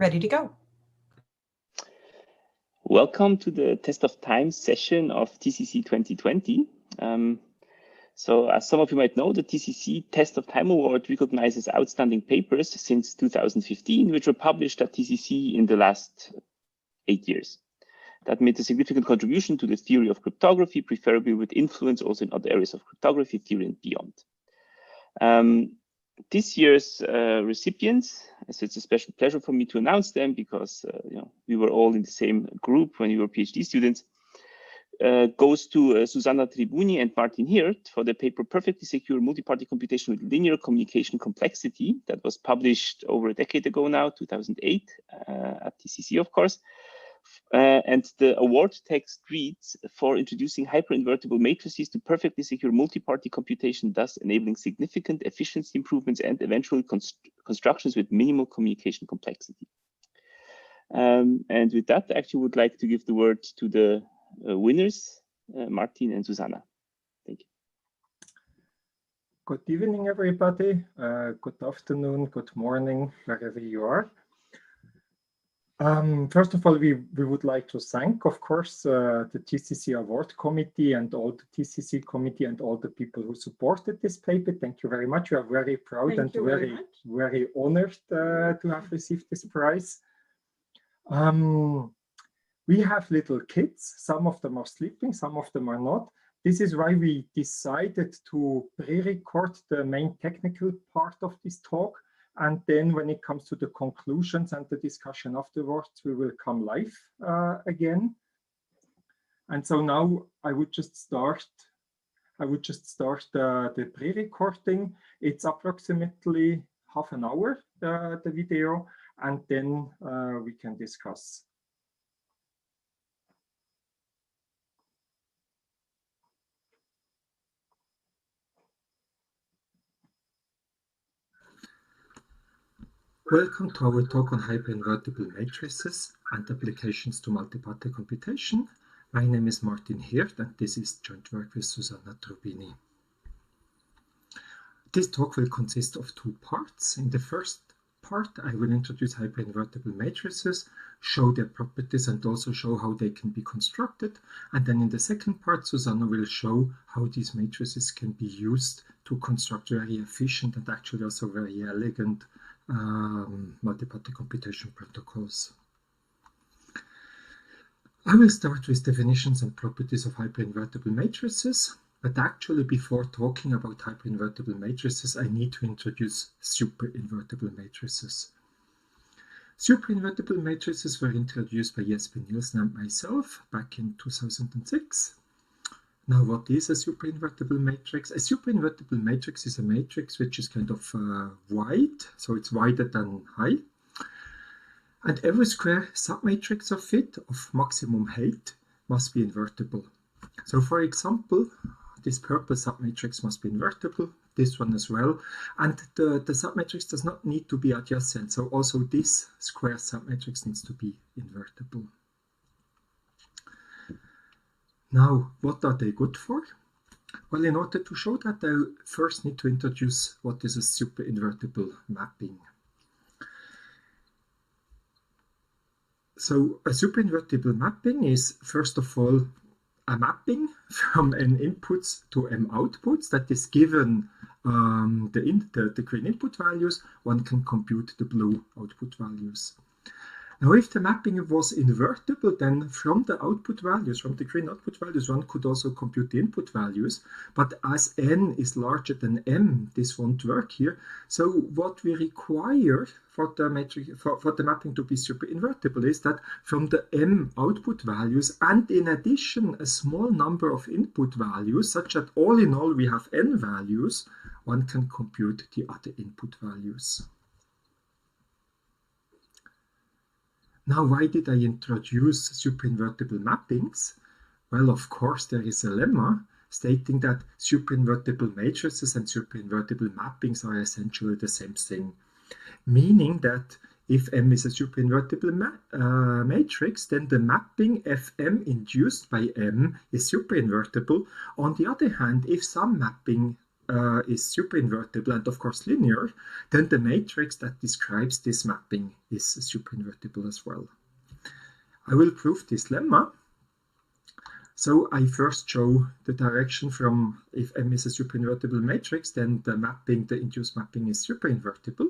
Ready to go. Welcome to the Test of Time session of TCC 2020. So as some of you might know, the TCC Test of Time Award recognizes outstanding papers since 2015, which were published at TCC in the last 8 years. That made a significant contribution to the theory of cryptography, preferably with influence also in other areas of cryptography theory and beyond. This year's recipients, so it's a special pleasure for me to announce them because we were all in the same group when we were PhD students, goes to Susanna Tribuni and Martin Hirt for the paper Perfectly Secure Multi-Party Computation with Linear Communication Complexity that was published over a decade ago now, 2008, at TCC, of course. And the award text reads, for introducing hyperinvertible matrices to perfectly secure multi-party computation, thus enabling significant efficiency improvements and eventually constructions with minimal communication complexity. And with that, I actually would like to give the word to the winners, Martin and Susanna. Thank you. Good evening, everybody. Good afternoon, good morning, wherever you are. First of all, we would like to thank, of course, the TCC Award Committee and all the TCC Committee and all the people who supported this paper. Thank you very much. We are very proud and very honored to have received this prize. We have little kids. Some of them are sleeping, some of them are not. This is why we decided to pre-record the main technical part of this talk. And then when it comes to the conclusions and the discussion afterwards, we will come live again. And so now I would just start the pre-recording. It's approximately half an hour, the video, and then we can discuss. Welcome to our talk on hyperinvertible matrices and applications to multi-party computation. My name is Martin Hirt, and this is joint work with Susanna Trubini. This talk will consist of two parts. In the first part, I will introduce hyperinvertible matrices, show their properties, and also show how they can be constructed. And then in the second part, Susanna will show how these matrices can be used to construct very efficient and actually also very elegant multi-party computation protocols. I will start with definitions and properties of hyperinvertible matrices, but actually before talking about hyperinvertible matrices, I need to introduce superinvertible matrices. Superinvertible matrices were introduced by Jesper Nielsen and myself back in 2006. Now, what is a superinvertible matrix? A superinvertible matrix is a matrix which is kind of wide, so it's wider than high. And every square submatrix of it, of maximum height, must be invertible. So, for example, this purple submatrix must be invertible, this one as well. And the submatrix does not need to be adjacent, so also this square submatrix needs to be invertible. Now, what are they good for? Well, in order to show that, I first need to introduce what is a superinvertible mapping. So, a superinvertible mapping is, first of all, a mapping from n inputs to m outputs that is given the green input values. One can compute the blue output values. Now, if the mapping was invertible, then from the output values, from the green output values, one could also compute the input values. But as n is larger than m, this won't work here. So what we require for the mapping to be superinvertible is that from the m output values, and in addition a small number of input values, such that all in all we have n values, one can compute the other input values. Now, why did I introduce superinvertible mappings? Well, of course, there is a lemma stating that superinvertible matrices and superinvertible mappings are essentially the same thing. Meaning that if M is a superinvertible matrix, then the mapping Fm induced by M is superinvertible. On the other hand, if some mapping is superinvertible and of course linear, then the matrix that describes this mapping is superinvertible as well. I will prove this lemma. So I first show the direction from if M is a superinvertible matrix, then the mapping, the induced mapping is superinvertible.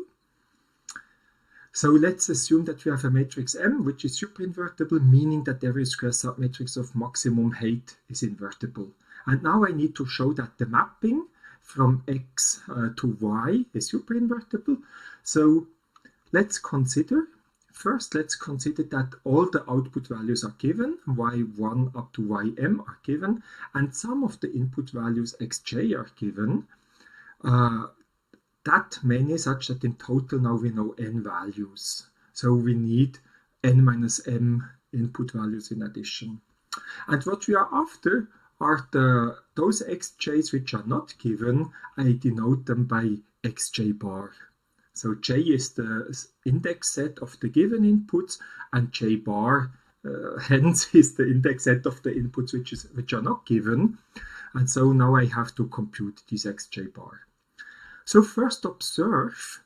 So let's assume that we have a matrix M which is superinvertible, meaning that every square submatrix of maximum height is invertible. And now I need to show that the mapping from X to Y is superinvertible. So let's consider that all the output values are given, y1 up to ym are given, and some of the input values xj are given, that many such that in total now we know n values. So we need n minus m input values in addition. And what we are after are those xj's which are not given. I denote them by xj bar. So j is the index set of the given inputs, and j bar hence is the index set of the inputs which are not given. And so now I have to compute this xj bar. So first observe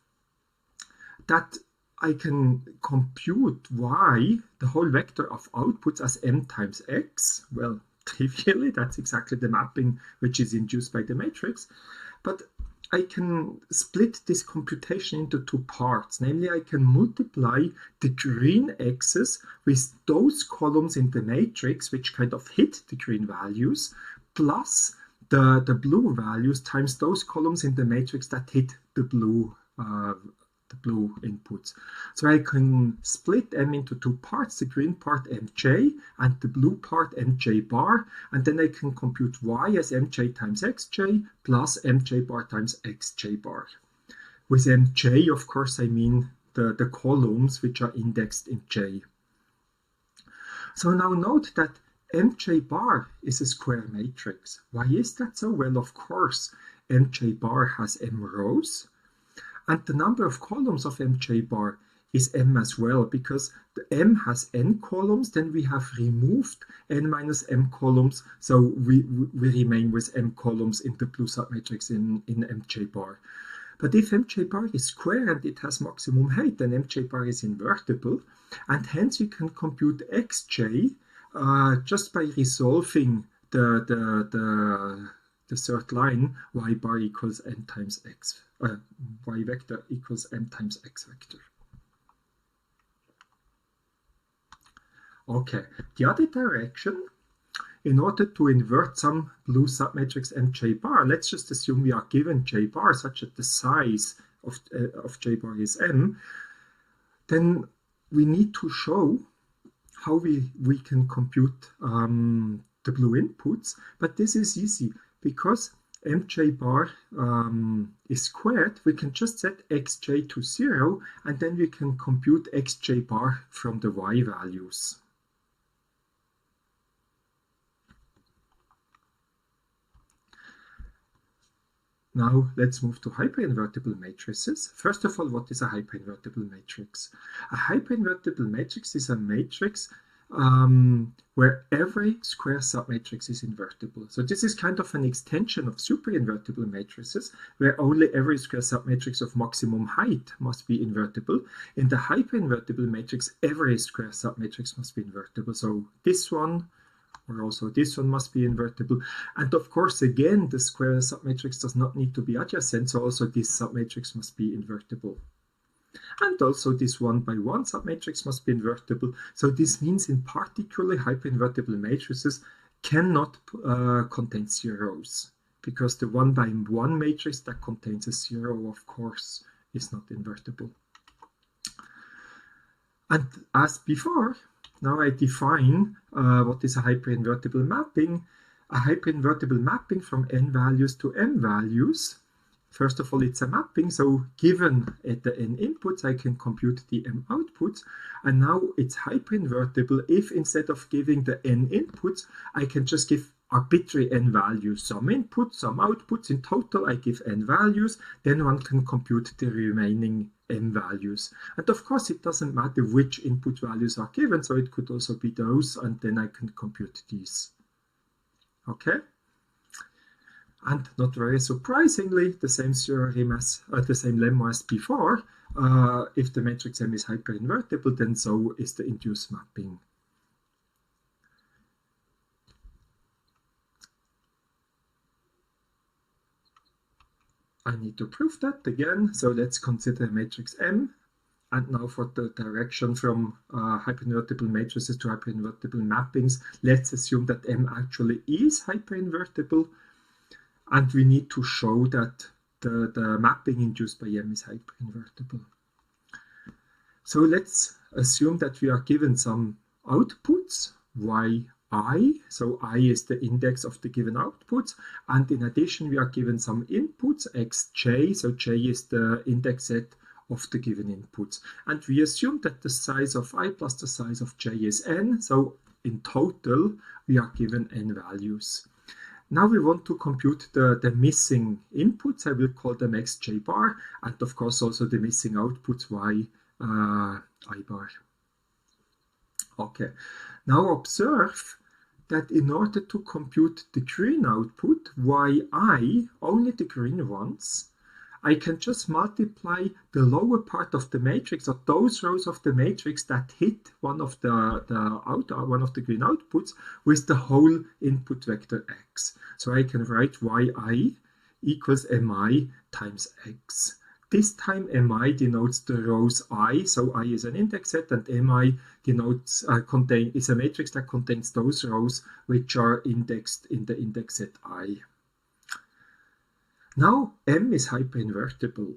that I can compute y, the whole vector of outputs, as m times x. Well, trivially, that's exactly the mapping which is induced by the matrix. But I can split this computation into two parts. Namely, I can multiply the green x's with those columns in the matrix which kind of hit the green values, plus the blue values times those columns in the matrix that hit the blue inputs. So I can split m into two parts, the green part mj and the blue part mj bar, and then I can compute y as mj times xj plus mj bar times xj bar. With mj, of course, I mean the columns which are indexed in j. So now note that mj bar is a square matrix. Why is that so? Well, of course, mj bar has m rows, and the number of columns of mj bar is m as well, because the m has n columns, then we have removed n minus m columns, so we remain with m columns in the blue submatrix in mj bar. But if mj bar is square and it has maximum height, then mj bar is invertible, and hence you can compute xj just by resolving the third line, y bar equals n times x, y vector equals m times x vector. Okay, the other direction, in order to invert some blue submatrix mj bar, let's just assume we are given j bar such that the size of j bar is m, then we need to show how we can compute the blue inputs, but this is easy because mj bar is squared. We can just set xj to 0, and then we can compute xj bar from the y values. Now let's move to hyperinvertible matrices. First of all, what is a hyperinvertible matrix? A hyperinvertible matrix is a matrix where every square submatrix is invertible. So this is kind of an extension of superinvertible matrices, where only every square submatrix of maximum height must be invertible. In the hyperinvertible matrix, every square submatrix must be invertible. So this one, or also this one, must be invertible. And of course, again, the square submatrix does not need to be adjacent, so also this submatrix must be invertible. And also this 1 by 1 submatrix must be invertible. So this means in particular hyperinvertible matrices cannot contain zeros, because the 1 by 1 matrix that contains a 0, of course, is not invertible. And as before, now I define what is a hyperinvertible mapping. A hyperinvertible mapping from n values to m values. First of all, it's a mapping, so given at the n inputs, I can compute the m outputs. And now it's hyperinvertible if instead of giving the n inputs, I can just give arbitrary n values, some inputs, some outputs. In total, I give n values, then one can compute the remaining m values. And of course, it doesn't matter which input values are given, so it could also be those, and then I can compute these. Okay? And not very surprisingly, the same theorem as the same lemma as before. If the matrix M is hyperinvertible, then so is the induced mapping. I need to prove that again. So let's consider matrix M. And now for the direction from hyperinvertible matrices to hyperinvertible mappings, let's assume that M actually is hyperinvertible. And we need to show that the mapping induced by M is hyperinvertible. So let's assume that we are given some outputs, yi, so I is the index of the given outputs, and in addition we are given some inputs, xj, so j is the index set of the given inputs. And we assume that the size of I plus the size of j is n, so in total we are given n values. Now we want to compute the missing inputs. I will call them xj bar, and of course also the missing outputs y I bar. Okay, now observe that in order to compute the green output, yi, only the green ones, I can just multiply the lower part of the matrix, or those rows of the matrix that hit one of the green outputs, with the whole input vector x. So I can write yi equals mi times x. This time mi denotes the rows I, so I is an index set, and mi denotes is a matrix that contains those rows which are indexed in the index set I. Now M is hyperinvertible.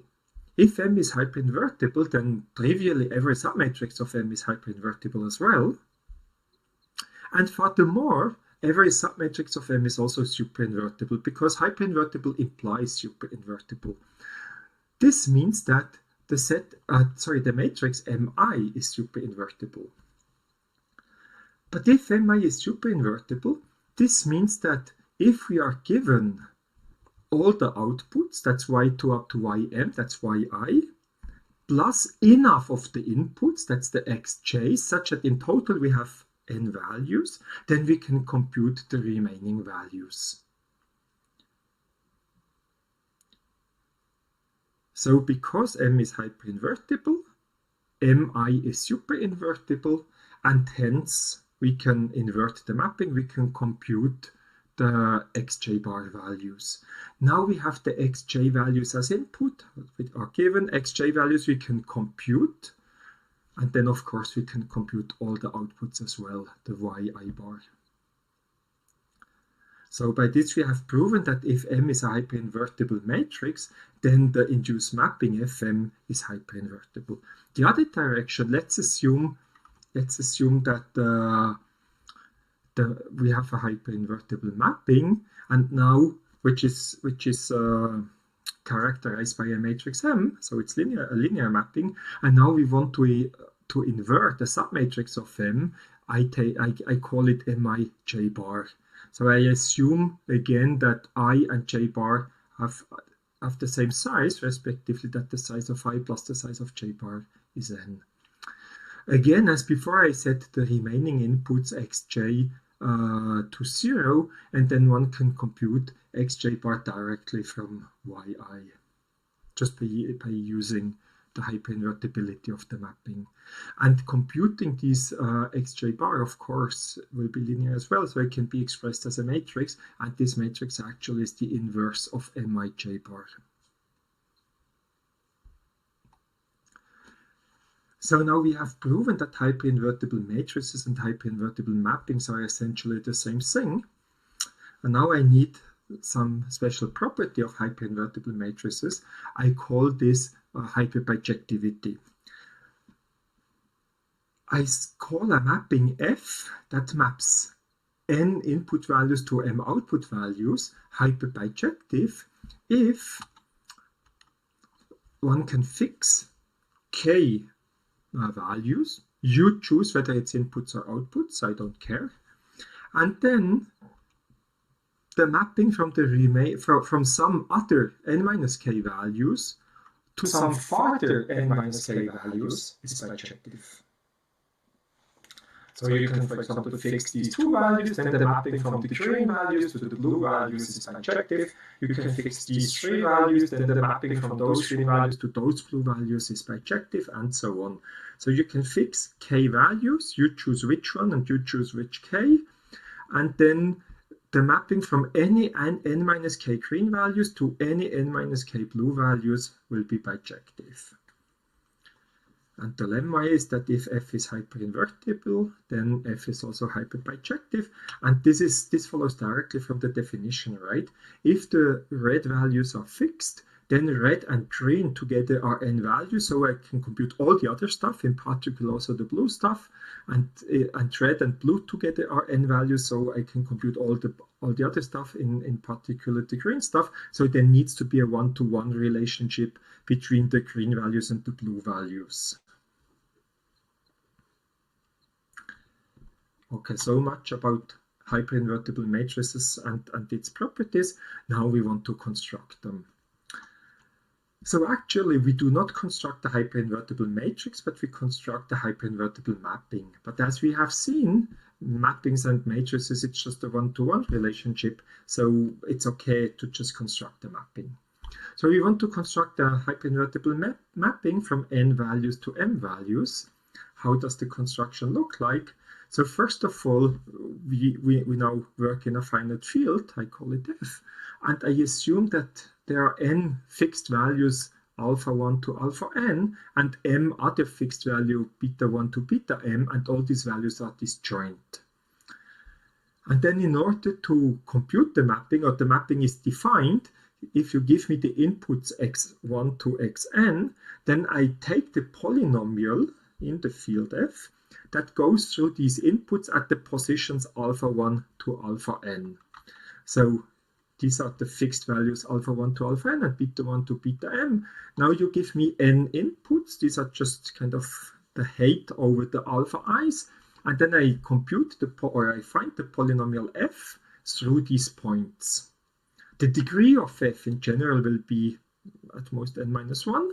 If M is hyperinvertible, then trivially every submatrix of M is hyperinvertible as well. And furthermore, every submatrix of M is also superinvertible, because hyperinvertible implies superinvertible. This means that the matrix Mi is superinvertible. But if Mi is superinvertible, this means that if we are given all the outputs, that's y2 up to ym, that's yi, plus enough of the inputs, that's the xj, such that in total we have n values, then we can compute the remaining values. So because M is hyperinvertible, Mi is superinvertible, and hence we can invert the mapping, we can compute the xj bar values. Now we have the xj values as input, which are given. Xj values we can compute, and then of course we can compute all the outputs as well, the yi bar. So by this we have proven that if M is a hyperinvertible matrix, then the induced mapping Fm is hyperinvertible. The other direction, let's assume that we have a hyperinvertible mapping, and now which is characterized by a matrix M, so it's a linear mapping, and now we want to invert a submatrix of M. I call it Mi j bar. So I assume again that I and j bar have the same size, respectively that the size of I plus the size of j bar is n. Again, as before, I set the remaining inputs xj to 0, and then one can compute xj bar directly from yi, just by using the hyperinvertibility of the mapping. And computing these xj bar, of course, will be linear as well, so it can be expressed as a matrix, and this matrix actually is the inverse of Mi j bar. So now we have proven that hyperinvertible matrices and hyperinvertible mappings are essentially the same thing. And now I need some special property of hyperinvertible matrices. I call this hyperbijectivity. I call a mapping F that maps n input values to m output values hyperbijective if one can fix k values. You choose whether it's inputs or outputs, I don't care. And then the mapping from from some other n minus k values to some further n minus k values is bijective. So you can, for example, fix these two values, then the mapping from the green values to the blue values is bijective. You can fix these three values, then the mapping from those green values to those blue values is bijective, and so on. So you can fix k values, you choose which one and you choose which k, and then the mapping from any n minus k green values to any n minus k blue values will be bijective. And the lemma is that if f is hyperinvertible, then f is also hyperbijective. And this follows directly from the definition, right? If the red values are fixed, then red and green together are n values, so I can compute all the other stuff, in particular also the blue stuff. And red and blue together are n values, so I can compute all the other stuff, in particular the green stuff. So there needs to be a one-to-one relationship between the green values and the blue values. Okay, so much about hyperinvertible matrices and its properties. Now we want to construct them. So actually, we do not construct the hyperinvertible matrix, but we construct the hyperinvertible mapping. But as we have seen, mappings and matrices, it's just a one-to-one relationship, so it's okay to just construct the mapping. So we want to construct a hyperinvertible mapping from n values to m values. How does the construction look like? So first of all, we now work in a finite field, I call it f, and I assume that there are n fixed values alpha 1 to alpha n, and m other fixed value beta 1 to beta m, and all these values are disjoint. And then in order to compute the mapping, or the mapping is defined, if you give me the inputs x1 to xn, then I take the polynomial in the field f that goes through these inputs at the positions alpha 1 to alpha n. So these are the fixed values alpha 1 to alpha n and beta 1 to beta m. Now you give me n inputs. These are just kind of the height over the alpha i's. And then I compute I find the polynomial f through these points. The degree of f in general will be at most n minus 1.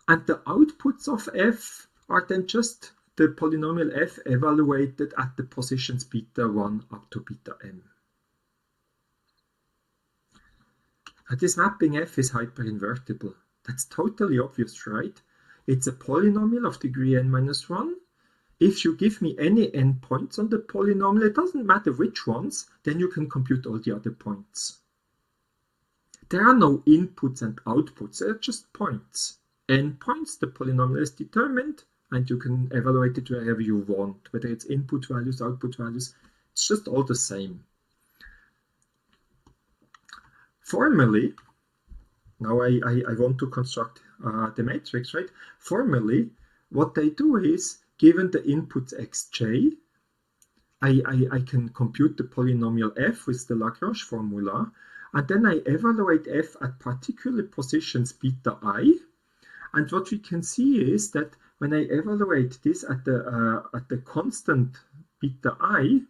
And the outputs of f are then just the polynomial f evaluated at the positions beta 1 up to beta m. And this mapping f is hyperinvertible. That's totally obvious, right? It's a polynomial of degree n minus 1. If you give me any n points on the polynomial, it doesn't matter which ones, then you can compute all the other points. There are no inputs and outputs, they're just points. N points, the polynomial is determined, and you can evaluate it wherever you want, whether it's input values, output values, it's just all the same. Formally, now I want to construct the matrix, right? Formally, what I do is, given the inputs xj, I can compute the polynomial f with the Lagrange formula, and then I evaluate f at particular positions beta I. And what we can see is that when I evaluate this at the constant beta I,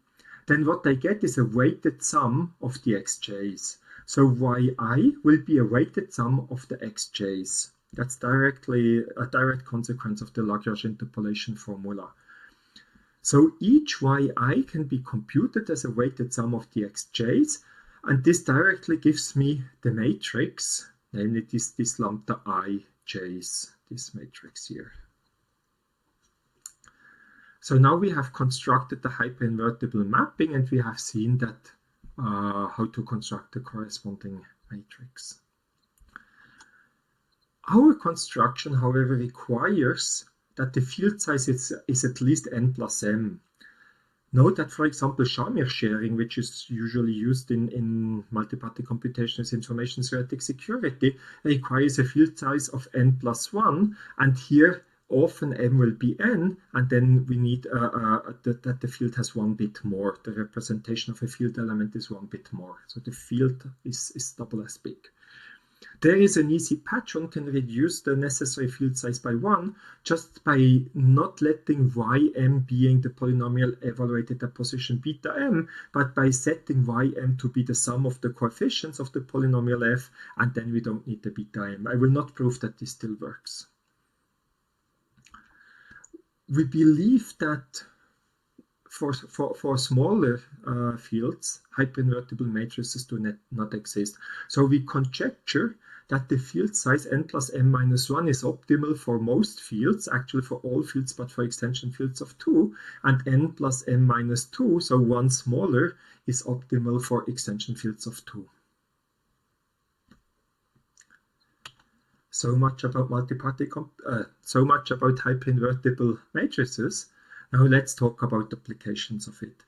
then what I get is a weighted sum of the xj's. So yi will be a weighted sum of the xj's. That's directly a direct consequence of the Lagrange interpolation formula. So each yi can be computed as a weighted sum of the xj's, and this directly gives me the matrix, namely this lambda I j's, this matrix here. So now we have constructed the hyperinvertible mapping, and we have seen that how to construct the corresponding matrix. Our construction, however, requires that the field size is at least n plus m. Note that, for example, Shamir sharing, which is usually used in multi-party computations information theoretic security, requires a field size of n plus 1, and here often m will be n, and then we need that the field has one bit more. The representation of a field element is one bit more, so the field is double as big. There is an easy patch. One can reduce the necessary field size by 1 just by not letting ym being the polynomial evaluated at position beta m, but by setting ym to be the sum of the coefficients of the polynomial f, and then we don't need the beta m. I will not prove that this still works. we believe that for smaller fields, hyperinvertible matrices do not exist. So we conjecture that the field size n plus m minus 1 is optimal for most fields, actually for all fields, but for extension fields of 2, and n plus m minus 2, so one smaller, is optimal for extension fields of 2. So much about so much about hyperinvertible matrices. Now let's talk about applications of it.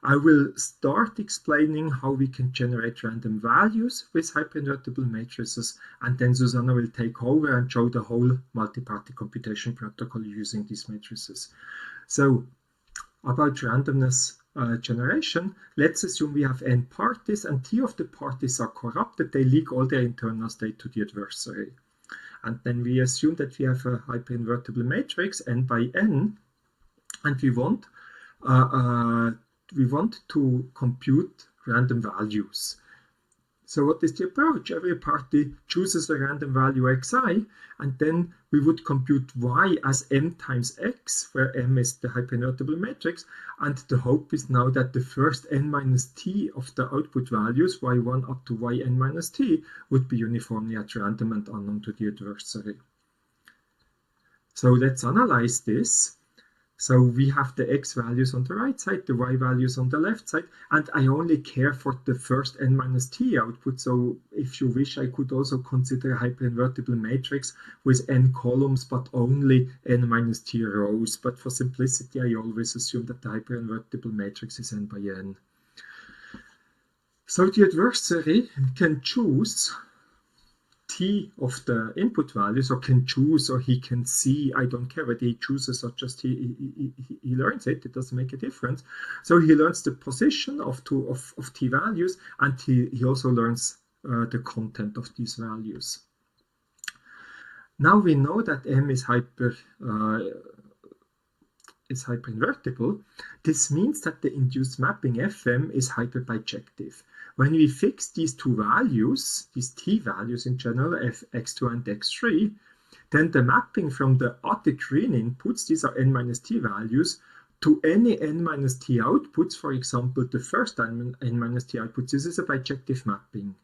I will start explaining how we can generate random values with hyperinvertible matrices, and then Susanna will take over and show the whole multi-party computation protocol using these matrices. So about randomness generation, let's assume we have n parties and t of the parties are corrupted. They leak all their internal state to the adversary. And then we assume that we have a hyperinvertible matrix n by n, and we want to compute random values. So what is the approach? Every party chooses a random value xi, and then we would compute y as m times x, where m is the hyperinvertible matrix, and the hope is now that the first n minus t of the output values, y1 up to yn minus t, would be uniformly at random and unknown to the adversary. So let's analyze this. So we have the x values on the right side, the y values on the left side, and I only care for the first n minus t output. So if you wish, I could also consider a hyperinvertible matrix with n columns, but only n minus t rows. But for simplicity, I always assume that the hyperinvertible matrix is n by n. So the adversary can choose t of the input values, or can choose, or he can see, I don't care whether he chooses or just he learns it, it doesn't make a difference. So he learns the position of t values, and he also learns the content of these values. Now we know that m is hyperinvertible. This means that the induced mapping Fm is hyperbijective. When we fix these two values, these t values in general, x2 and x3, then the mapping from the other green inputs, these are n minus t values, to any n minus t outputs, for example, the first n minus t outputs, this is a bijective mapping.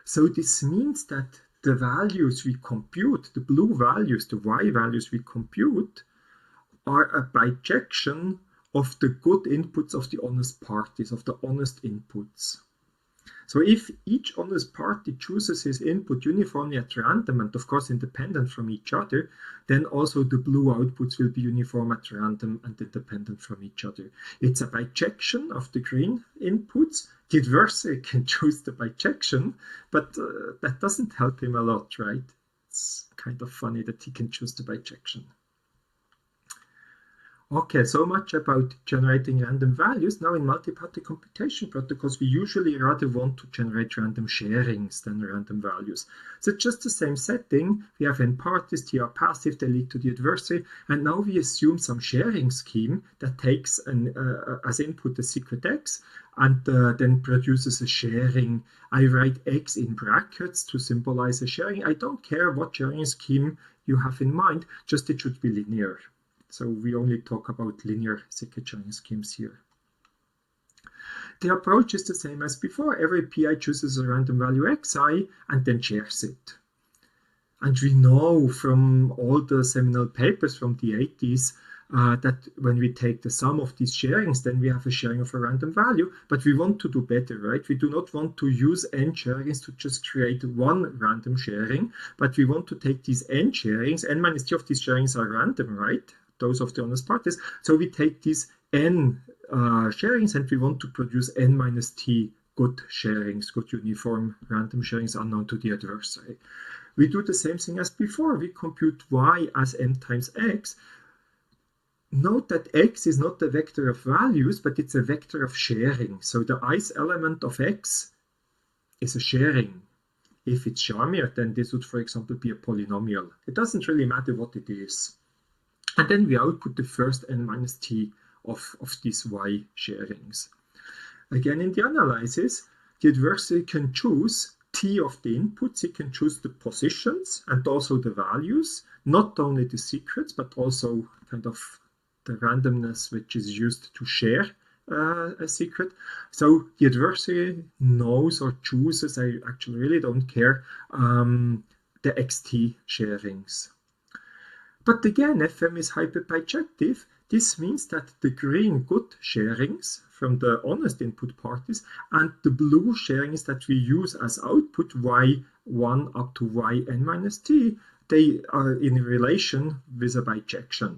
So this means that the values we compute, the blue values, the y values we compute, are a bijection of the good inputs of the honest parties, of the honest inputs. So if each honest party chooses his input uniformly at random, and of course independent from each other, then also the blue outputs will be uniform at random and independent from each other. It's a bijection of the green inputs. The adversary can choose the bijection, but that doesn't help him a lot, right? It's kind of funny that he can choose the bijection. Okay, so much about generating random values. Now in multi-party computation protocols, we usually rather want to generate random sharings than random values. So just the same setting, we have n parties, t are passive, they lead to the adversary, and now we assume some sharing scheme that takes as input the secret x, and then produces a sharing. I write x in brackets to symbolize a sharing. I don't care what sharing scheme you have in mind, just it should be linear. So we only talk about linear secret sharing schemes here. The approach is the same as before. Every PI chooses a random value xi and then shares it. And we know from all the seminal papers from the 80s that when we take the sum of these sharings, then we have a sharing of a random value. But we want to do better, right? We do not want to use n sharings to just create one random sharing, but we want to take these n sharings, n minus t of these sharings are random, right? Those of the honest parties. So we take these n sharings and we want to produce n minus t good sharings, good uniform random sharings unknown to the adversary. We do the same thing as before. We compute y as m times x. Note that x is not a vector of values, but it's a vector of sharing. So the ith element of x is a sharing. If it's Charmier, then this would, for example, be a polynomial. It doesn't really matter what it is. And then we output the first n minus t of these y sharings. Again, in the analysis, the adversary can choose T of the inputs, you can choose the positions and also the values, not only the secrets, but also kind of the randomness which is used to share a secret. So the adversary knows or chooses, I actually really don't care, the XT sharings. But again, FM is hyperbijective. This means that the green good sharings from the honest input parties and the blue sharings that we use as output y1 up to yn minus t, they are in relation with a bijection.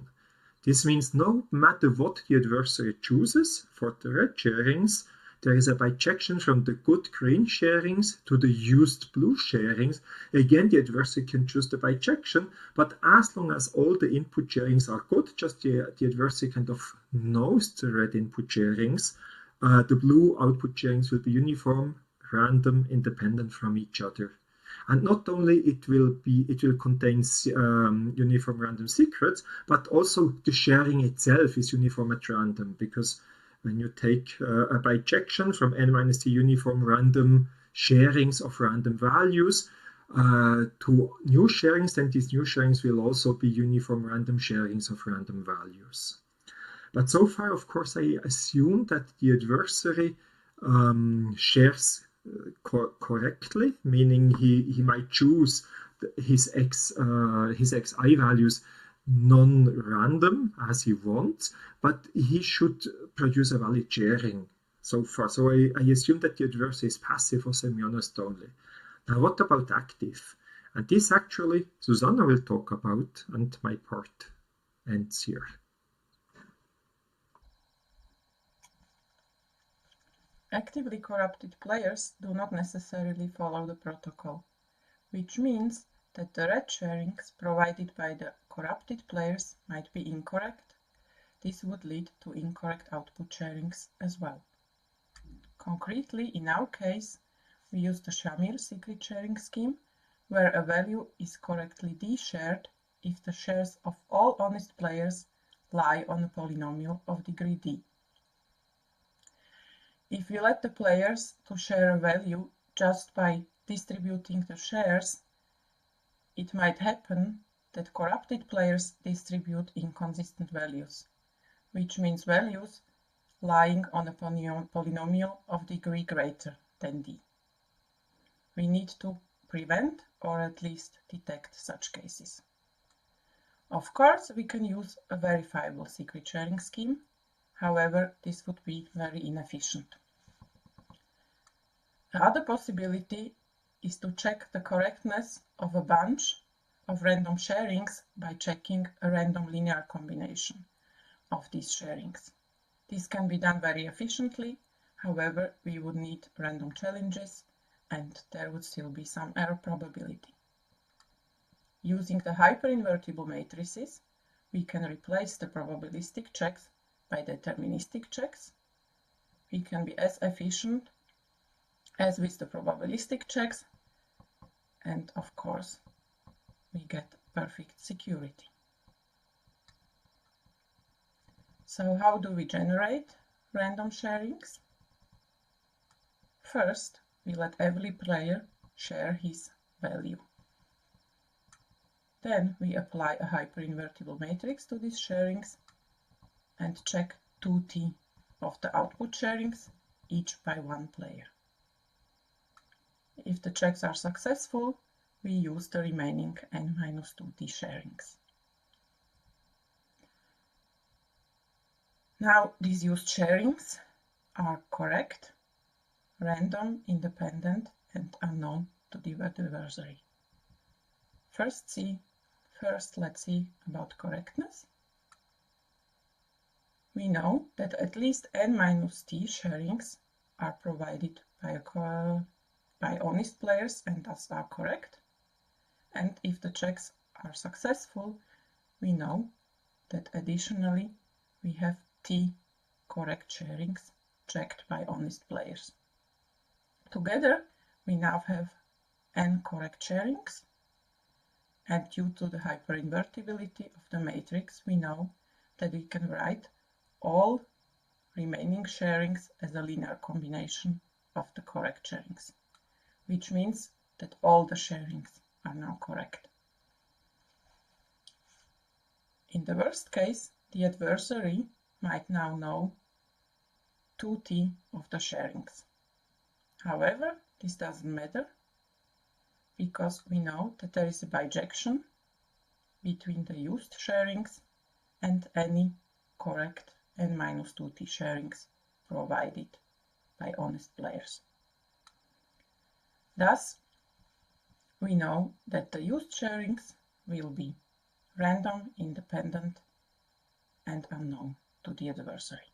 This means no matter what the adversary chooses for the red sharings, there is a bijection from the good green sharings to the used blue sharings. Again, the adversary can choose the bijection, but as long as all the input sharings are good, just the adversary kind of knows the red input sharings, the blue output sharings will be uniform, random, independent from each other. And not only it will contain uniform random secrets, but also the sharing itself is uniform at random, because when you take a bijection from n minus t uniform random sharings of random values to new sharings, then these new sharings will also be uniform random sharings of random values. But so far, of course, I assume that the adversary shares correctly, meaning he might choose his xi values non-random as he wants, but he should produce a valid sharing so far. So I assume that the adversary is passive or semi-honest only. Now what about active? And this actually Susanna will talk about, and my part ends here. Actively corrupted players do not necessarily follow the protocol, which means that the red sharings provided by the corrupted players might be incorrect. This would lead to incorrect output sharings as well. Concretely, in our case, we use the Shamir secret sharing scheme, where a value is correctly d-shared if the shares of all honest players lie on a polynomial of degree d. If we let the players to share a value just by distributing the shares, it might happen that corrupted players distribute inconsistent values, which means values lying on a polynomial of degree greater than d. We need to prevent or at least detect such cases. Of course, we can use a verifiable secret sharing scheme. However, this would be very inefficient. The other possibility is to check the correctness of a bunch of random sharings by checking a random linear combination of these sharings. This can be done very efficiently. However, we would need random challenges and there would still be some error probability. Using the hyperinvertible matrices, we can replace the probabilistic checks by deterministic checks. We can be as efficient as with the probabilistic checks, and of course we get perfect security. So how do we generate random sharings? First, we let every player share his value. Then we apply a hyperinvertible matrix to these sharings and check 2t of the output sharings, each by one player. If the checks are successful, we use the remaining n-2t sharings. Now, these used sharings are correct, random, independent, and unknown to the adversary. First, let's see about correctness. We know that at least n-t sharings are provided by honest players and thus are correct. And if the checks are successful, we know that additionally we have t correct sharings checked by honest players. Together we now have n correct sharings, and due to the hyperinvertibility of the matrix, we know that we can write all remaining sharings as a linear combination of the correct sharings. which means that all the sharings are now correct. In the worst case, the adversary might now know 2t of the sharings. However, this doesn't matter because we know that there is a bijection between the used sharings and any correct n-2t sharings provided by honest players. Thus, we know that the used sharings will be random, independent, and unknown to the adversary.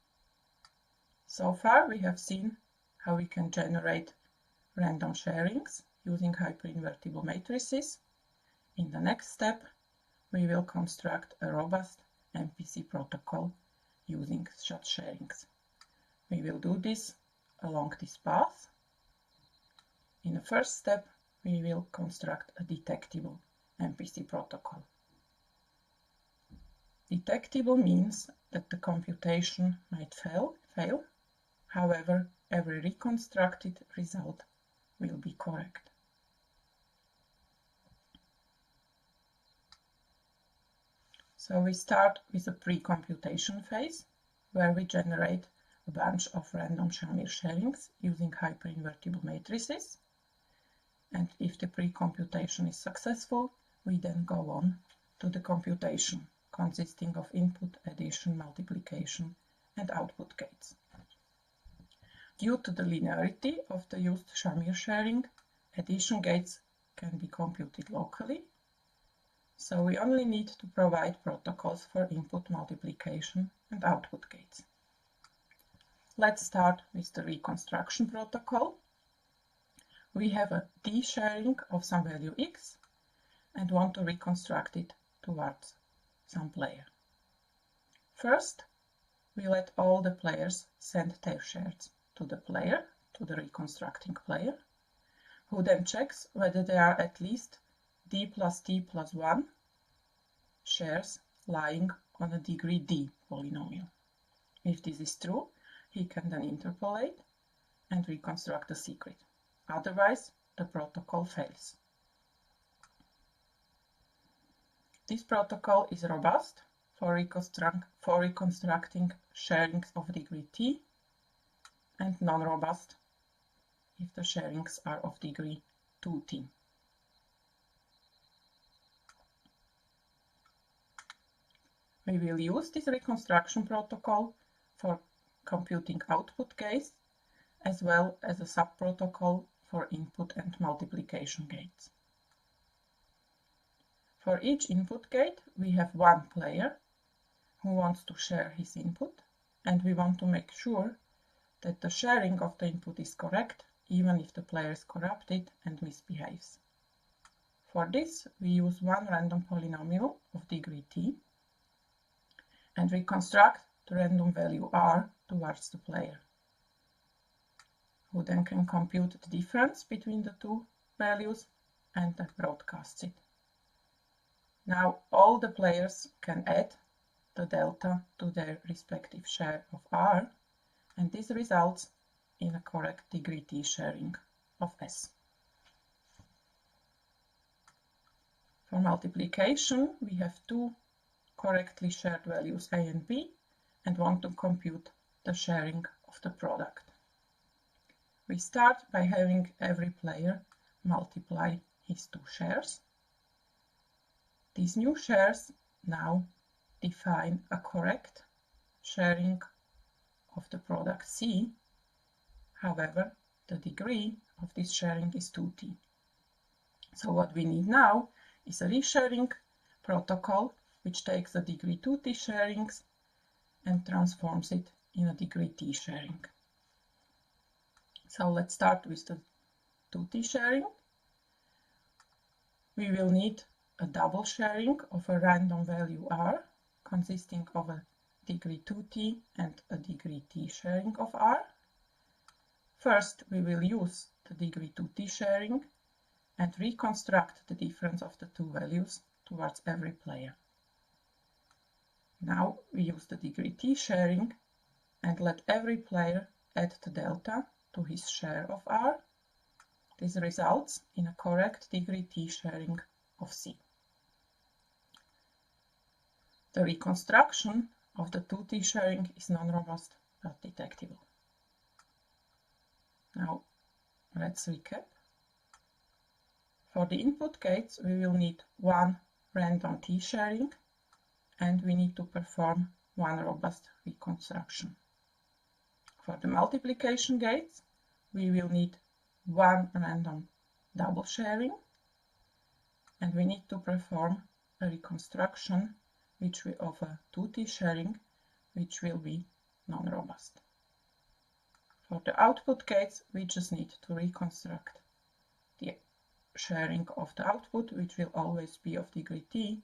So far, we have seen how we can generate random sharings using hyperinvertible matrices. In the next step, we will construct a robust MPC protocol using such sharings. We will do this along this path. In the first step, we will construct a detectable MPC protocol. Detectable means that the computation might fail. However, every reconstructed result will be correct. So we start with a pre-computation phase, where we generate a bunch of random Shamir sharings using hyperinvertible matrices. And if the pre-computation is successful, we then go on to the computation, consisting of input, addition, multiplication, and output gates. Due to the linearity of the used Shamir sharing, addition gates can be computed locally, so we only need to provide protocols for input, multiplication, and output gates. Let's start with the reconstruction protocol. We have a D sharing of some value x and want to reconstruct it towards some player. First, we let all the players send their shares to the player, to the reconstructing player, who then checks whether there are at least d plus t plus 1 shares lying on a degree d polynomial. If this is true, he can then interpolate and reconstruct the secret. Otherwise, the protocol fails. This protocol is robust for reconstructing sharings of degree t and non-robust if the sharings are of degree 2t. We will use this reconstruction protocol for computing output gates as well as a sub-protocol for input and multiplication gates. For each input gate, we have one player who wants to share his input, and we want to make sure that the sharing of the input is correct, even if the player is corrupted and misbehaves. For this, we use one random polynomial of degree t and reconstruct the random value r towards the player, who then can compute the difference between the two values and then broadcasts it. Now all the players can add the delta to their respective share of r, and this results in a correct degree t sharing of s. For multiplication, we have two correctly shared values a and b and want to compute the sharing of the product. We start by having every player multiply his two shares. These new shares now define a correct sharing of the product C. However, the degree of this sharing is 2t. So what we need now is a resharing protocol which takes the degree 2t sharings and transforms it in a degree t sharing. So let's start with the 2t sharing. We will need a double sharing of a random value r consisting of a degree 2t and a degree t sharing of r. First, we will use the degree 2t sharing and reconstruct the difference of the two values towards every player. Now we use the degree t sharing and let every player add the delta to his share of r. This results in a correct degree T sharing of C. The reconstruction of the 2T sharing is non-robust but detectable. Now, let's recap. For the input gates, we will need one random T sharing, and we need to perform one robust reconstruction. For the multiplication gates, we will need one random double sharing, and we need to perform a reconstruction of a 2T sharing, which will be non-robust. For the output gates, we just need to reconstruct the sharing of the output, which will always be of degree T,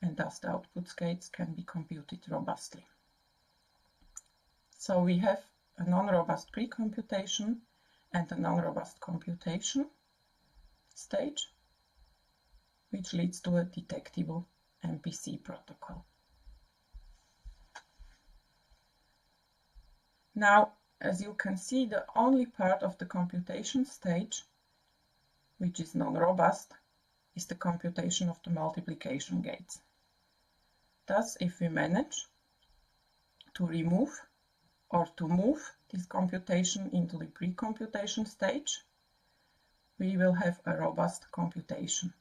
and thus the output gates can be computed robustly. So we have a non-robust pre-computation and a non-robust computation stage, which leads to a detectable MPC protocol. Now, as you can see, the only part of the computation stage which is non-robust is the computation of the multiplication gates. Thus, if we manage to remove or to move this computation into the pre-computation stage, we will have a robust computation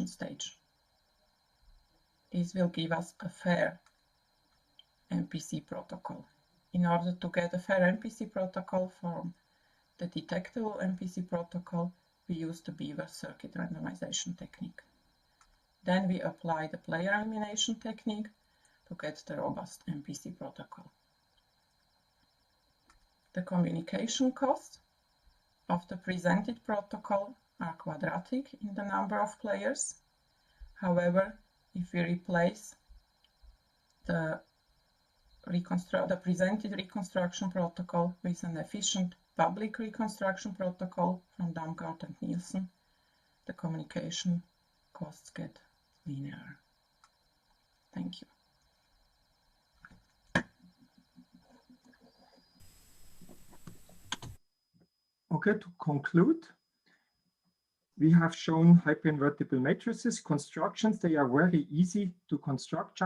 stage. This will give us a fair MPC protocol. In order to get a fair MPC protocol from the detectable MPC protocol, we use the Beaver circuit randomization technique. Then we apply the player elimination technique to get the robust MPC protocol. The communication costs of the presented protocol are quadratic in the number of players. However, if we replace the presented reconstruction protocol with an efficient public reconstruction protocol from Damgard and Nielsen, the communication costs get linear. Thank you. Okay, to conclude, we have shown hyperinvertible matrices constructions. They are very easy to construct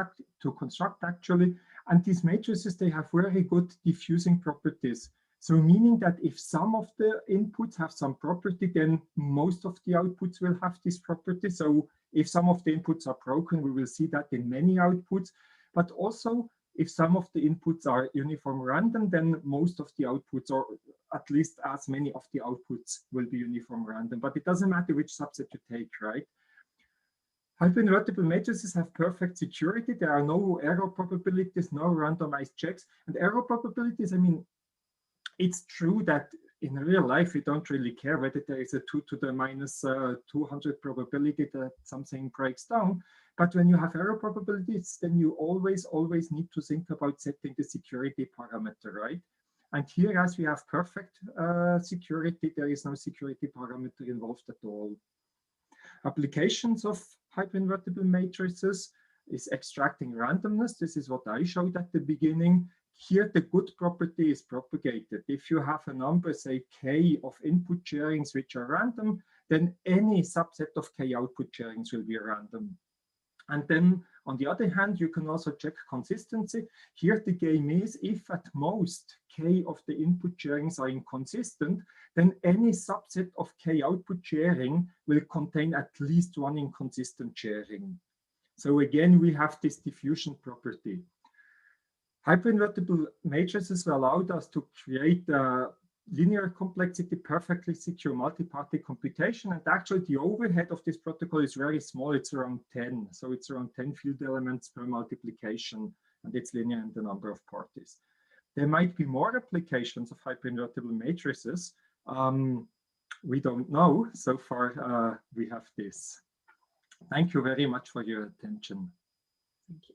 actually, and these matrices, they have very good diffusing properties. So meaning that if some of the inputs have some property, then most of the outputs will have this property. So if some of the inputs are broken, we will see that in many outputs. But also, if some of the inputs are uniform random, then most of the outputs, or at least as many of the outputs, will be uniform random. But it doesn't matter which subset you take, right? Hyperinvertible matrices have perfect security. There are no error probabilities, no randomized checks. And error probabilities, I mean, it's true that in real life, we don't really care whether there is a 2 to the minus 200 probability that something breaks down. But when you have error probabilities, then you always need to think about setting the security parameter, right? And here, as we have perfect security, there is no security parameter involved at all. Applications of hyperinvertible matrices is extracting randomness. This is what I showed at the beginning. Here, the good property is propagated. If you have a number, say k, of input sharings which are random, then any subset of k output sharings will be random. And then, on the other hand, you can also check consistency. Here, the game is if at most k of the input sharings are inconsistent, then any subset of k output sharing will contain at least one inconsistent sharing. So again, we have this diffusion property. Hyperinvertible matrices allowed us to create a linear complexity, perfectly secure multi-party computation. And actually, the overhead of this protocol is very small. It's around 10. So it's around 10 field elements per multiplication, and it's linear in the number of parties. There might be more applications of hyperinvertible matrices. We don't know. So far, we have this. Thank you very much for your attention. Thank you.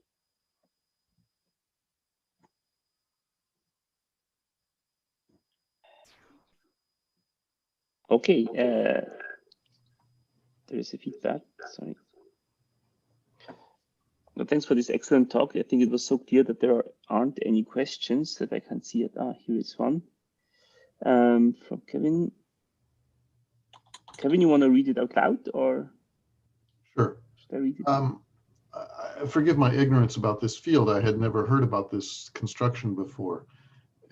Okay, there is a feedback, sorry. Well, thanks for this excellent talk. I think it was so clear that there aren't any questions that I can see it. Here is one from Kevin. Kevin, you want to read it out loud, or Sure. should I read it? Forgive my ignorance about this field. I had never heard about this construction before,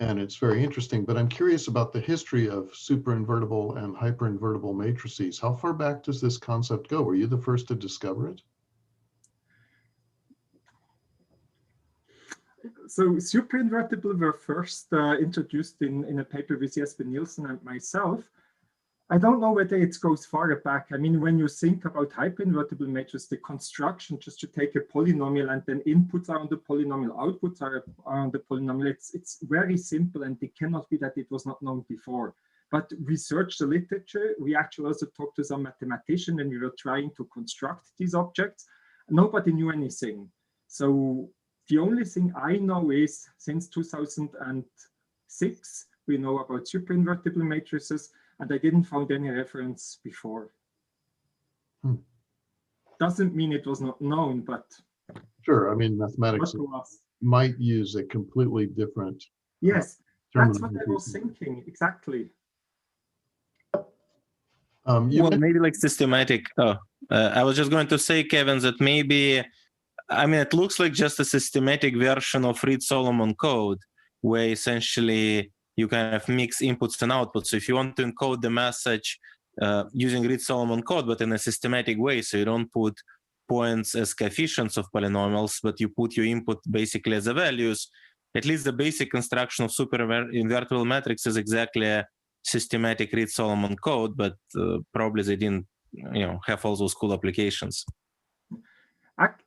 and it's very interesting, but I'm curious about the history of superinvertible and hyperinvertible matrices. How far back does this concept go? Were you the first to discover it? So superinvertible were first introduced in a paper with Jesper Nielsen and myself. I don't know whether it goes far back. I mean, when you think about hyperinvertible matrices, the construction just to take a polynomial and then inputs are on the polynomial, outputs are on the polynomial, it's very simple, and it cannot be that it was not known before. But we searched the literature. We actually also talked to some mathematician and we were trying to construct these objects. Nobody knew anything. So the only thing I know is since 2006, we know about superinvertible matrices, and I didn't find any reference before. Doesn't mean it was not known, but sure. I mean, mathematics might use a completely different. Yes, that's what I was thinking exactly. Well, maybe like systematic. I was just going to say, Kevin, that maybe, I mean, it looks like just a systematic version of Reed-Solomon code, where essentially you kind of mix inputs and outputs. So if you want to encode the message using Reed-Solomon code, but in a systematic way, so you don't put points as coefficients of polynomials, but you put your input basically as the values, at least the basic construction of superinvertible matrix is exactly a systematic Reed-Solomon code, but probably they didn't, have all those cool applications.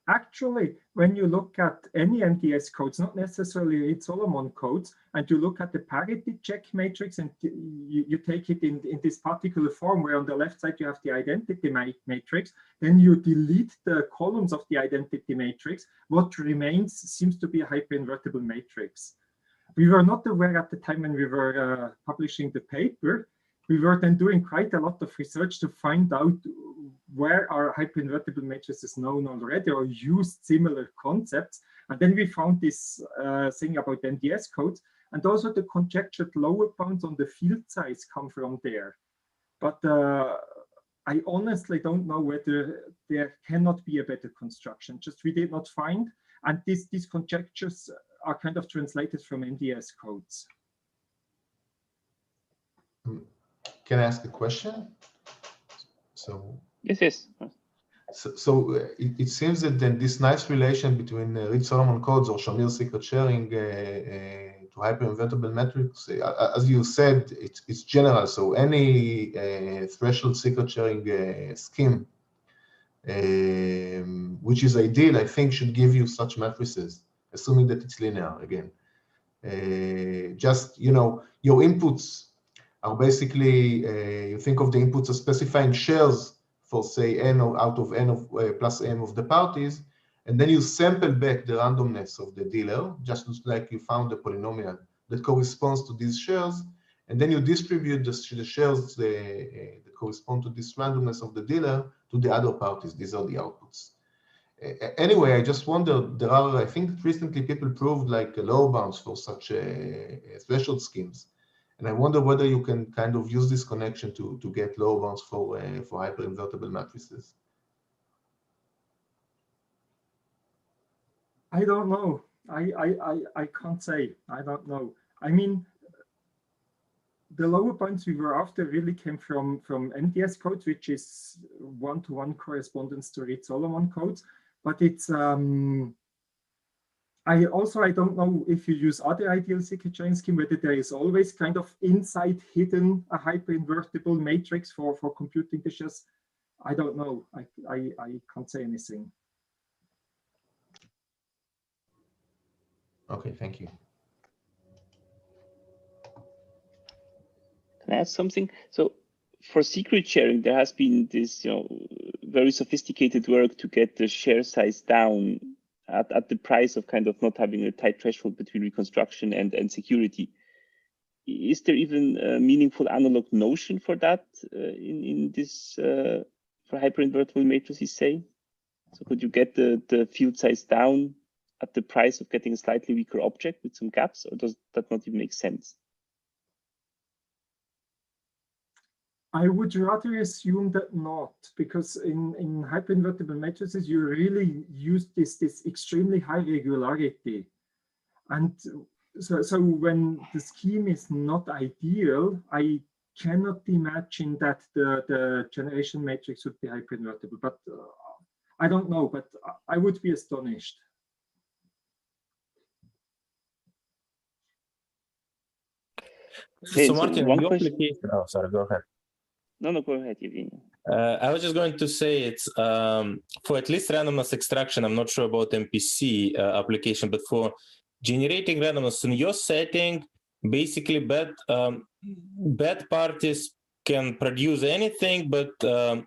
Actually, when you look at any MDS codes, not necessarily Reed-Solomon codes, and you look at the parity check matrix and you take it in this particular form where on the left side you have the identity matrix, then you delete the columns of the identity matrix. What remains seems to be a hyperinvertible matrix. We were not aware at the time when we were publishing the paper. We were then doing quite a lot of research to find out where are hyperinvertible matrices known already or used similar concepts. And then we found this thing about MDS codes, and also the conjectured lower bounds on the field size come from there. But I honestly don't know whether there cannot be a better construction. Just we did not find, and these conjectures are kind of translated from MDS codes. Can I ask a question? So Yes. So it seems that then this nice relation between Reed-Solomon codes or Shamir secret sharing to hyperinvertible metrics, as you said, it's general. So any threshold secret sharing scheme, which is ideal, I think, should give you such matrices, assuming that it's linear again. Just, your inputs are basically, you think of the inputs as specifying shares for, say, n out of n of plus m of the parties, and then you sample back the randomness of the dealer, just like you found a polynomial that corresponds to these shares, and then you distribute the shares that correspond to this randomness of the dealer to the other parties. These are the outputs. Anyway, I just wonder, I think that recently people proved like lower bounds for such threshold schemes. And I wonder whether you can kind of use this connection to get lower bounds for hyperinvertible matrices. I don't know. I can't say. I don't know. I mean, the lower bounds we were after really came from MDS codes, which is one-to-one correspondence to Reed-Solomon codes. But it's I don't know if you use other ideal secret sharing scheme, whether there is always kind of inside hidden a hyperinvertible matrix for computing the shares. I don't know. I can't say anything. Okay, thank you. Can I ask something? So for secret sharing, there has been this, very sophisticated work to get the share size down at the price of kind of not having a tight threshold between reconstruction and security. Is there even a meaningful analog notion for that in this for hyperinvertible matrices, say? So could you get the field size down at the price of getting a slightly weaker object with some gaps, or does that not even make sense? I would rather assume that not, because in hyperinvertible matrices, you really use this extremely high regularity. And so when the scheme is not ideal, I cannot imagine that the generation matrix would be hyperinvertible. But I don't know, but I would be astonished. Okay, so Martin, one your question. application. Oh, sorry, go ahead. No, go ahead, Evgeny. I was just going to say it's for at least randomness extraction. I'm not sure about MPC application, but for generating randomness in your setting, basically bad parties can produce anything, but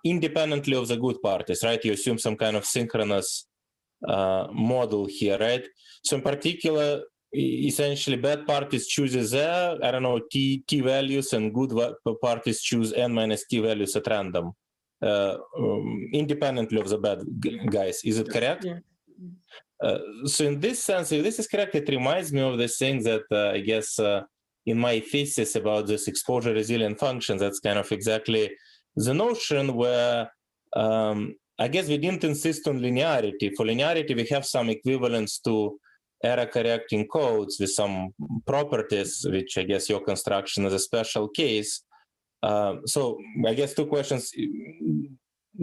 independently of the good parties, right? You assume some kind of synchronous model here, right? So in particular, essentially bad parties chooses I don't know, t values, and good parties choose n minus t values at random, independently of the bad guys. Is it correct? Yeah. So in this sense, if this is correct, it reminds me of the thing that I guess in my thesis about this exposure resilient functions, that's kind of exactly the notion where I guess we didn't insist on linearity. For linearity, we have some equivalents to error correcting codes with some properties, which I guess your construction is a special case. So I guess two questions.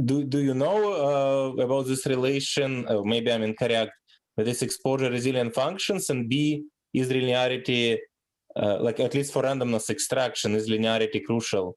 Do you know about this relation? Maybe I'm incorrect, with this exposure resilient functions, and B, is linearity, like at least for randomness extraction, is linearity crucial?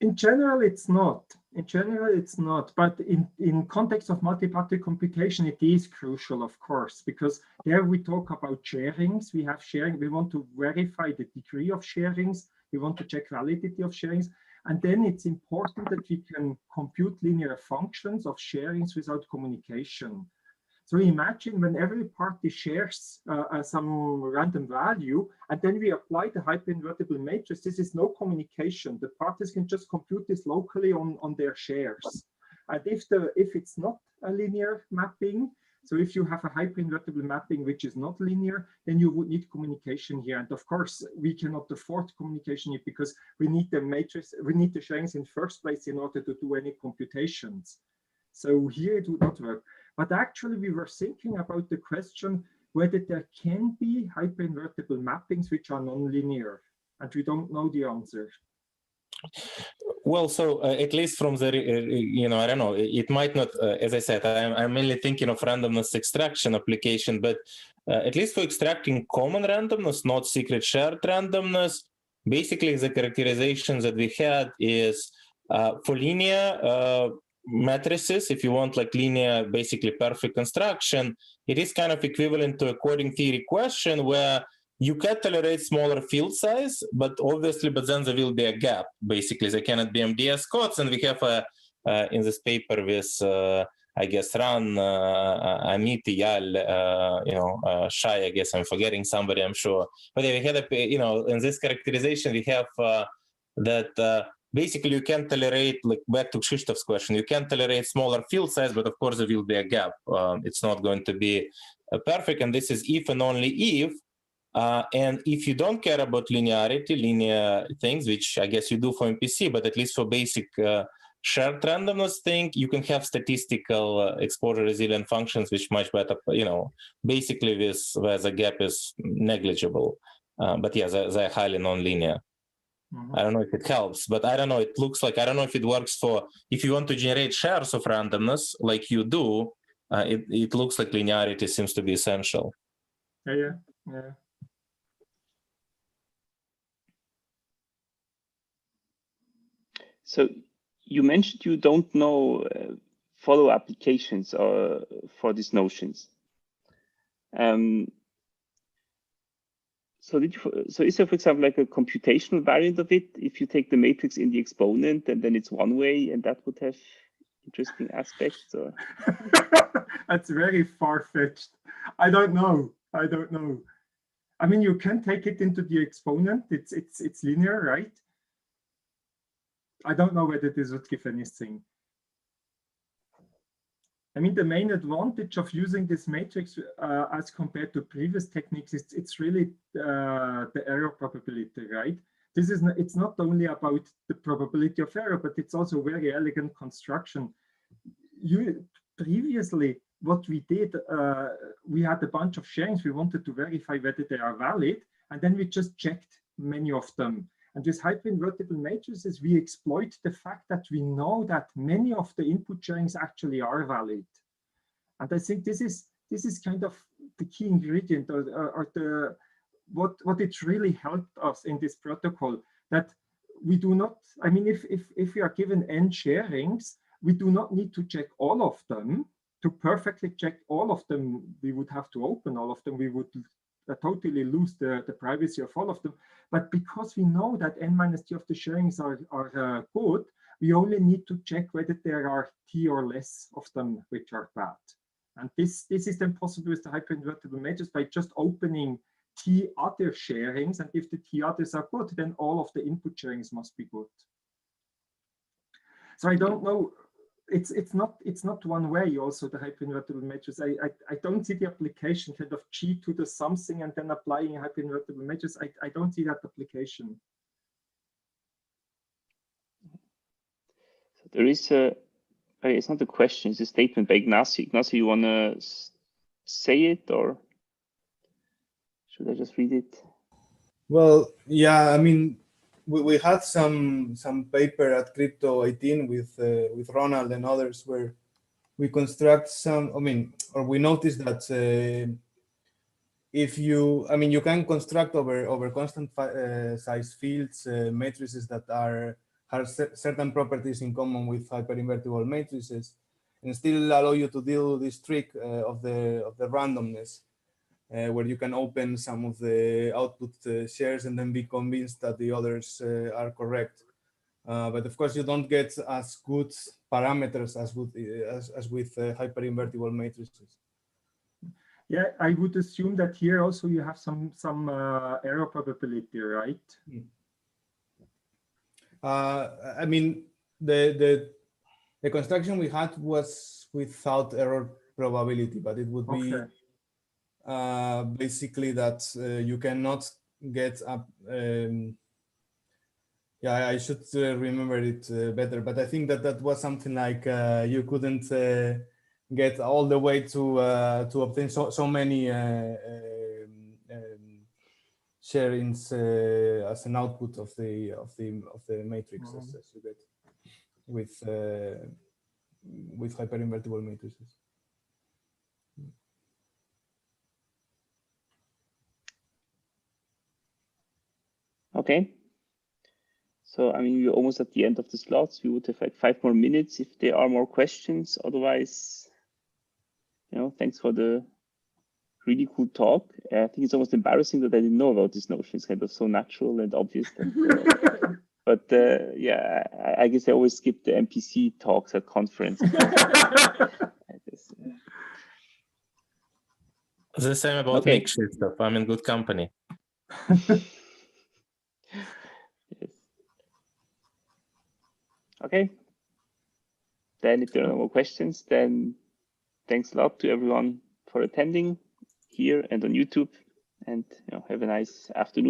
In general, it's not. In general, it's not. But in context of multi-party computation, it is crucial, of course, because there we talk about sharings. We have sharing. We want to verify the degree of sharings. We want to check validity of sharings. And then it's important that we can compute linear functions of sharings without communication. So imagine when every party shares some random value, and then we apply the hyperinvertible matrix. This is no communication. The parties can just compute this locally on their shares. And if it's not a linear mapping, so if you have a hyperinvertible mapping which is not linear, then you would need communication here. And of course, we cannot afford communication here because we need the matrix, we need the sharings in first place in order to do any computations. So here it would not work. But actually, we were thinking about the question whether there can be hyperinvertible mappings which are nonlinear, and we don't know the answer. Well, so at least from the, I don't know, it might not, as I said, I'm mainly thinking of randomness extraction application, but at least for extracting common randomness, not secret shared randomness, basically the characterization that we had is for linear matrices, if you want like linear, basically perfect construction, it is kind of equivalent to a coding theory question where you can tolerate smaller field size, but then there will be a gap. Basically, there cannot be MDS codes, and we have in this paper with I guess Ran, Amit, Yal, Shai. I guess I'm forgetting somebody, I'm sure. But yeah, we had in this characterization we have that. Basically, you can tolerate, like back to Krzysztof's question, you can tolerate smaller field size, but of course there will be a gap. It's not going to be perfect, and this is if and only if. And if you don't care about linearity, linear things, which I guess you do for MPC, but at least for basic shared randomness thing, you can have statistical exposure resilient functions, which much better, basically where the gap is negligible. But yeah, they're highly nonlinear. I don't know if it helps, but I don't know. It looks like, I don't know if it works for, if you want to generate shares of randomness like you do, it looks like linearity seems to be essential. Yeah. So you mentioned you don't know follow applications for these notions. So is there, for example, like a computational variant of it? If you take the matrix in the exponent and then it's one way, and that would have interesting aspects? Or? That's very far-fetched. I don't know. I mean, you can take it into the exponent. It's linear, right? I don't know whether this would give anything. I mean, the main advantage of using this matrix as compared to previous techniques is it's really the error probability, right? this is it's not only about the probability of error, but it's also very elegant construction. Previously, what we did, we had a bunch of sharings. We wanted to verify whether they are valid, and then we just checked many of them. And with hyperinvertible matrices, we exploit the fact that we know that many of the input sharings actually are valid. And I think this is kind of the key ingredient, or the what it really helped us in this protocol, that we do not, I mean, if we are given n sharings, we do not need to check all of them. To perfectly check all of them, we would have to open all of them. We would totally lose the privacy of all of them. But because we know that n-t of the sharings are good, we only need to check whether there are t or less of them which are bad. And this is then possible with the hyperinvertible matrix by just opening t other sharings. And if the t others are good, then all of the input sharings must be good. So I don't know. It's not one way. Also, the hyperinvertible matrix. I don't see the application kind of G to the something and then applying a hyperinvertible matrix. I don't see that application. So there is a. It's not a question. It's a statement by Ignacio. Ignacio, you want to say it, or should I just read it? Well, yeah. I mean, we had some paper at Crypto 18 with Ronald and others where we construct some, I mean, or we noticed that if you, I mean, you can construct over constant size fields matrices that have certain properties in common with hyperinvertible matrices, and still allow you to do this trick of the randomness. Where you can open some of the output shares and then be convinced that the others are correct. But of course, you don't get as good parameters as with hyperinvertible matrices. Yeah, I would assume that here also you have some error probability, right? I mean, the construction we had was without error probability, but it would be basically that you cannot get up. Yeah, I should remember it better, but I think that was something like you couldn't get all the way to obtain so many sharings as an output of the matrix as you get with hyperinvertible matrices. Okay. So, I mean, we're almost at the end of the slots. We would have like 5 more minutes if there are more questions. Otherwise, you know, thanks for the really cool talk. I think it's almost embarrassing that I didn't know about this notion. It's kind of so natural and obvious. That, but yeah, I guess I always skip the MPC talks at conferences. The same about makeshift stuff. I'm in good company. Yes. Okay. Then if there are no more questions, then thanks a lot to everyone for attending here and on YouTube, and have a nice afternoon.